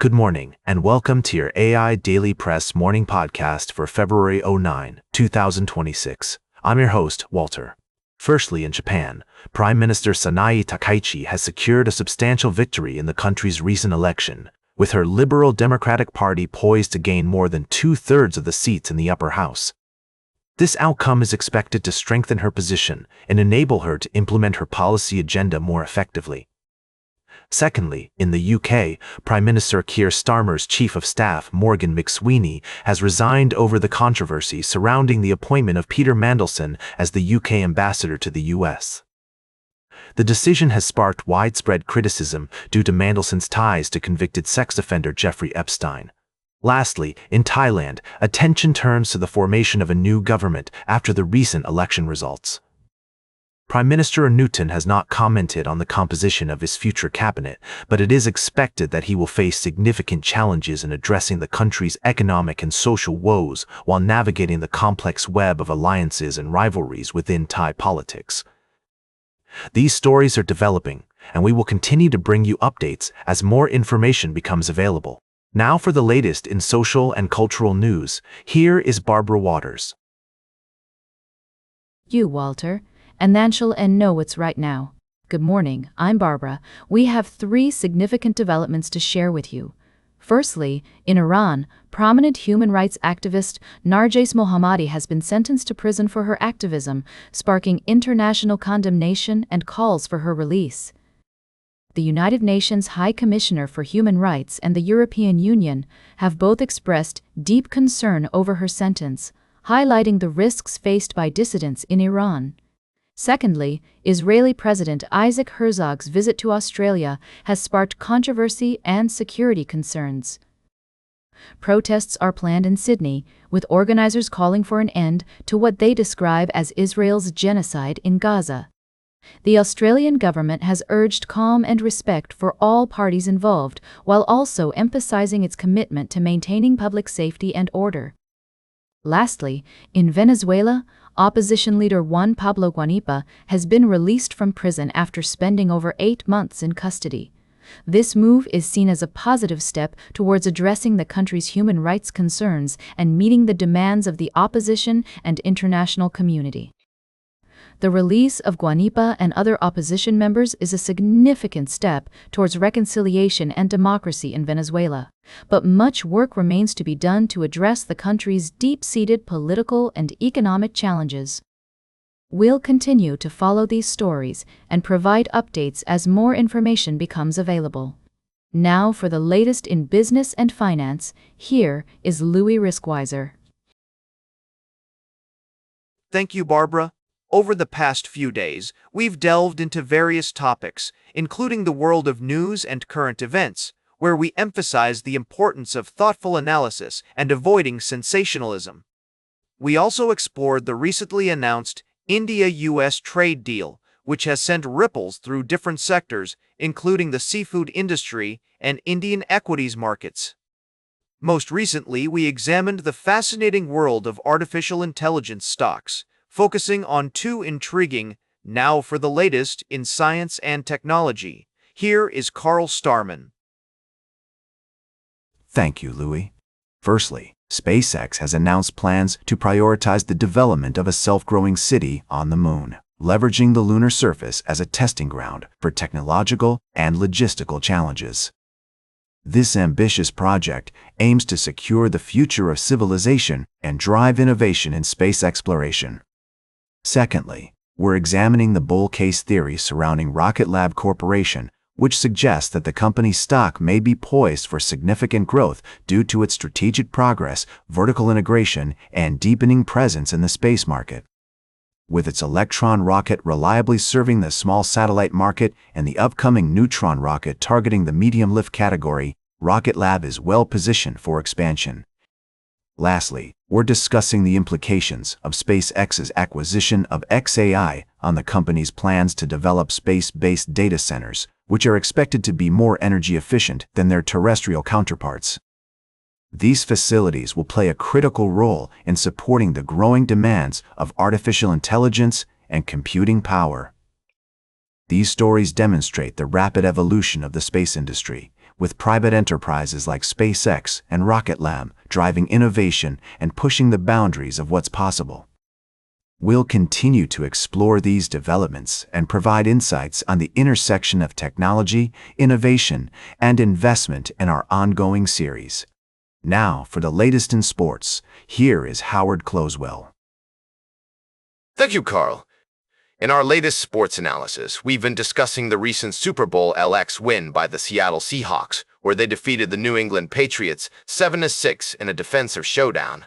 Good morning, and welcome to your AIDailyPress morning podcast for February 9, 2026. I'm your host, Walter. Firstly, in Japan, Prime Minister Sanae Takaichi has secured a substantial victory in the country's recent election, with her Liberal Democratic Party poised to gain more than two-thirds of the seats in the upper house. This outcome is expected to strengthen her position and enable her to implement her policy agenda more effectively. Secondly, in the UK, Prime Minister Keir Starmer's Chief of Staff Morgan McSweeney has resigned over the controversy surrounding the appointment of Peter Mandelson as the UK ambassador to the US. The decision has sparked widespread criticism due to Mandelson's ties to convicted sex offender Jeffrey Epstein. Lastly, in Thailand, attention turns to the formation of a new government after the recent election results. Prime Minister Newton has not commented on the composition of his future cabinet, but it is expected that he will face significant challenges in addressing the country's economic and social woes while navigating the complex web of alliances and rivalries within Thai politics. These stories are developing, and we will continue to bring you updates as more information becomes available. Now for the latest in social and cultural news, here is Barbara Waters. Walter. And then she'll know what's right now. Good morning, I'm Barbara. We have three significant developments to share with you. Firstly, in Iran, prominent human rights activist Narges Mohammadi has been sentenced to prison for her activism, sparking international condemnation and calls for her release. The United Nations High Commissioner for Human Rights and the European Union have both expressed deep concern over her sentence, highlighting the risks faced by dissidents in Iran. Secondly, Israeli President Isaac Herzog's visit to Australia has sparked controversy and security concerns. Protests are planned in Sydney, with organizers calling for an end to what they describe as Israel's genocide in Gaza. The Australian government has urged calm and respect for all parties involved, while also emphasizing its commitment to maintaining public safety and order. Lastly, in Venezuela, opposition leader Juan Pablo Guanipa has been released from prison after spending over 8 months in custody. This move is seen as a positive step towards addressing the country's human rights concerns and meeting the demands of the opposition and international community. The release of Guanipa and other opposition members is a significant step towards reconciliation and democracy in Venezuela, but much work remains to be done to address the country's deep-seated political and economic challenges. We'll continue to follow these stories and provide updates as more information becomes available. Now for the latest in business and finance, here is Louis Riskweiser. Thank you, Barbara. Over the past few days, we've delved into various topics, including the world of news and current events, where we emphasize the importance of thoughtful analysis and avoiding sensationalism. We also explored the recently announced India-US trade deal, which has sent ripples through different sectors, including the seafood industry and Indian equities markets. Most recently, we examined the fascinating world of artificial intelligence stocks, focusing on two intriguing, now for the latest in science and technology. Here is Carl Starman. Thank you, Louis. Firstly, SpaceX has announced plans to prioritize the development of a self-growing city on the moon, leveraging the lunar surface as a testing ground for technological and logistical challenges. This ambitious project aims to secure the future of civilization and drive innovation in space exploration. Secondly, we're examining the bull case theory surrounding Rocket Lab Corporation, which suggests that the company's stock may be poised for significant growth due to its strategic progress, vertical integration, and deepening presence in the space market. With its Electron rocket reliably serving the small satellite market and the upcoming Neutron rocket targeting the medium lift category, Rocket Lab is well positioned for expansion. Lastly, we're discussing the implications of SpaceX's acquisition of xAI on the company's plans to develop space-based data centers, which are expected to be more energy efficient than their terrestrial counterparts. These facilities will play a critical role in supporting the growing demands of artificial intelligence and computing power. These stories demonstrate the rapid evolution of the space industry, with private enterprises like SpaceX and Rocket Lab driving innovation and pushing the boundaries of what's possible. We'll continue to explore these developments and provide insights on the intersection of technology, innovation, and investment in our ongoing series. Now, for the latest in sports, here is Howard Closewell. Thank you, Carl. In our latest sports analysis, we've been discussing the recent Super Bowl LX win by the Seattle Seahawks, where they defeated the New England Patriots 7-6 in a defensive showdown.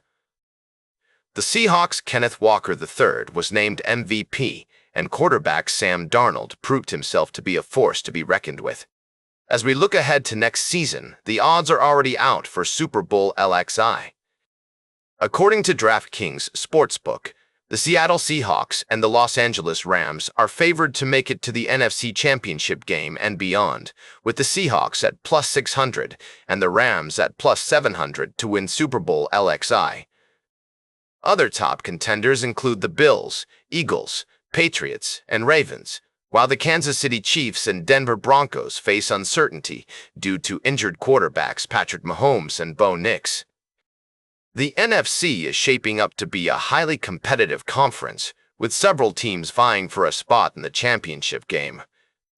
The Seahawks' Kenneth Walker III was named MVP, and quarterback Sam Darnold proved himself to be a force to be reckoned with. As we look ahead to next season, the odds are already out for Super Bowl LXI. According to DraftKings Sportsbook, the Seattle Seahawks and the Los Angeles Rams are favored to make it to the NFC Championship game and beyond, with the Seahawks at plus 600 and the Rams at plus 700 to win Super Bowl LXI. Other top contenders include the Bills, Eagles, Patriots, and Ravens, while the Kansas City Chiefs and Denver Broncos face uncertainty due to injured quarterbacks Patrick Mahomes and Bo Nix. The NFC is shaping up to be a highly competitive conference, with several teams vying for a spot in the championship game.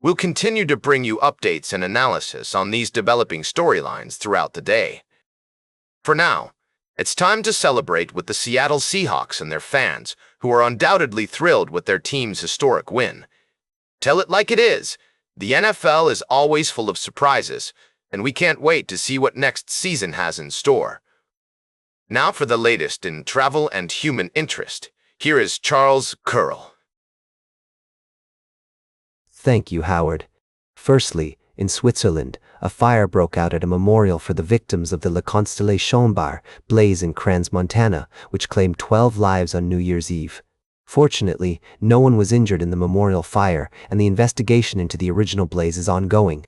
We'll continue to bring you updates and analysis on these developing storylines throughout the day. For now, it's time to celebrate with the Seattle Seahawks and their fans, who are undoubtedly thrilled with their team's historic win. Tell it like it is. The NFL is always full of surprises, and we can't wait to see what next season has in store. Now for the latest in travel and human interest, here is Charles Curl. Thank you, Howard. Firstly, in Switzerland, a fire broke out at a memorial for the victims of the La Constellation Bar blaze in Crans, Montana, which claimed 12 lives on New Year's Eve. Fortunately, no one was injured in the memorial fire, and the investigation into the original blaze is ongoing.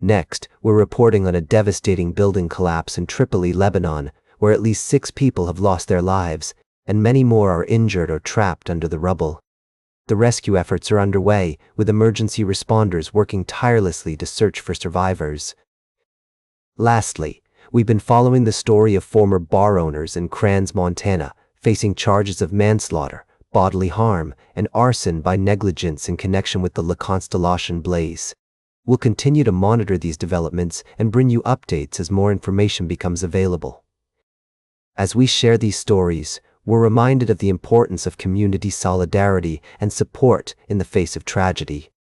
Next, we're reporting on a devastating building collapse in Tripoli, Lebanon, where at least 6 people have lost their lives, and many more are injured or trapped under the rubble. The rescue efforts are underway, with emergency responders working tirelessly to search for survivors. Lastly, we've been following the story of former bar owners in Crans, Montana, facing charges of manslaughter, bodily harm, and arson by negligence in connection with the La Constellation blaze. We'll continue to monitor these developments and bring you updates as more information becomes available. As we share these stories, we're reminded of the importance of community solidarity and support in the face of tragedy.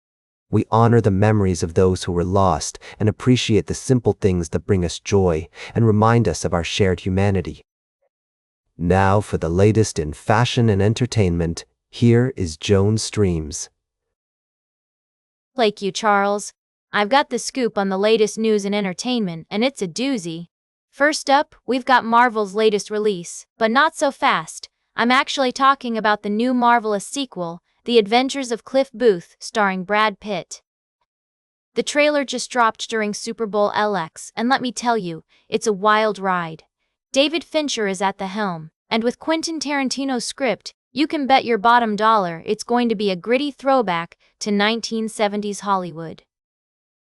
We honor the memories of those who were lost and appreciate the simple things that bring us joy and remind us of our shared humanity. Now for the latest in fashion and entertainment, here is Joan Streams. Thank you, Charles. I've got the scoop on the latest news and entertainment, and it's a doozy. First up, we've got Marvel's latest release, but not so fast. I'm actually talking about the new Marvelous sequel, The Adventures of Cliff Booth, starring Brad Pitt. The trailer just dropped during Super Bowl LX, and let me tell you, it's a wild ride. David Fincher is at the helm, and with Quentin Tarantino's script, you can bet your bottom dollar it's going to be a gritty throwback to 1970s Hollywood.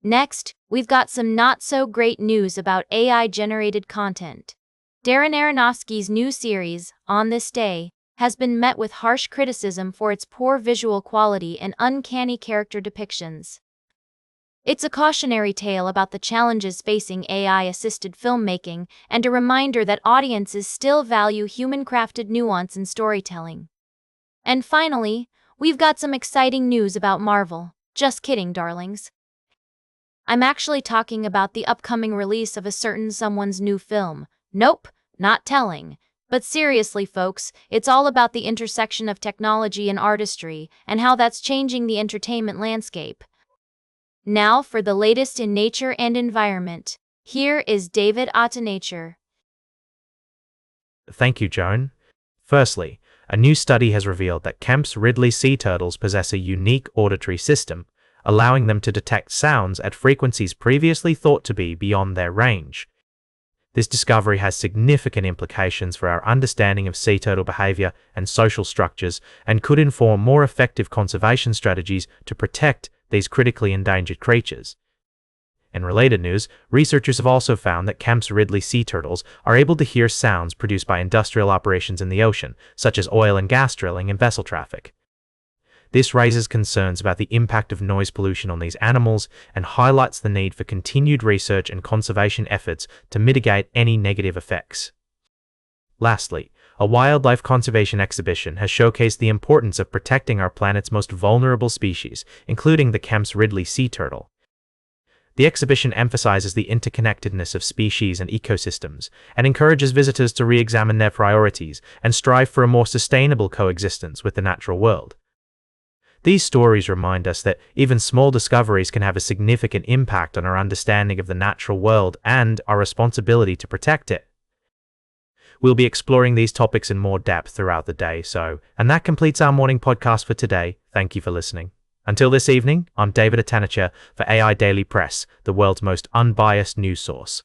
Next, we've got some not-so-great news about AI-generated content. Darren Aronofsky's new series, On This Day, has been met with harsh criticism for its poor visual quality and uncanny character depictions. It's a cautionary tale about the challenges facing AI-assisted filmmaking and a reminder that audiences still value human-crafted nuance in storytelling. And finally, we've got some exciting news about Marvel. Just kidding, darlings. I'm actually talking about the upcoming release of a certain someone's new film. Nope, not telling. But seriously, folks, it's all about the intersection of technology and artistry, and how that's changing the entertainment landscape. Now for the latest in nature and environment. Here is David Nature. Thank you, Joan. Firstly, a new study has revealed that Kemp's Ridley sea turtles possess a unique auditory system, allowing them to detect sounds at frequencies previously thought to be beyond their range. This discovery has significant implications for our understanding of sea turtle behavior and social structures, and could inform more effective conservation strategies to protect these critically endangered creatures. In related news, researchers have also found that Kemp's Ridley sea turtles are able to hear sounds produced by industrial operations in the ocean, such as oil and gas drilling and vessel traffic. This raises concerns about the impact of noise pollution on these animals and highlights the need for continued research and conservation efforts to mitigate any negative effects. Lastly, a wildlife conservation exhibition has showcased the importance of protecting our planet's most vulnerable species, including the Kemp's Ridley sea turtle. The exhibition emphasizes the interconnectedness of species and ecosystems and encourages visitors to re-examine their priorities and strive for a more sustainable coexistence with the natural world. These stories remind us that even small discoveries can have a significant impact on our understanding of the natural world and our responsibility to protect it. We'll be exploring these topics in more depth throughout the day, and that completes our morning podcast for today. Thank you for listening. Until this evening, I'm David Atanacher for AI Daily Press, the world's most unbiased news source.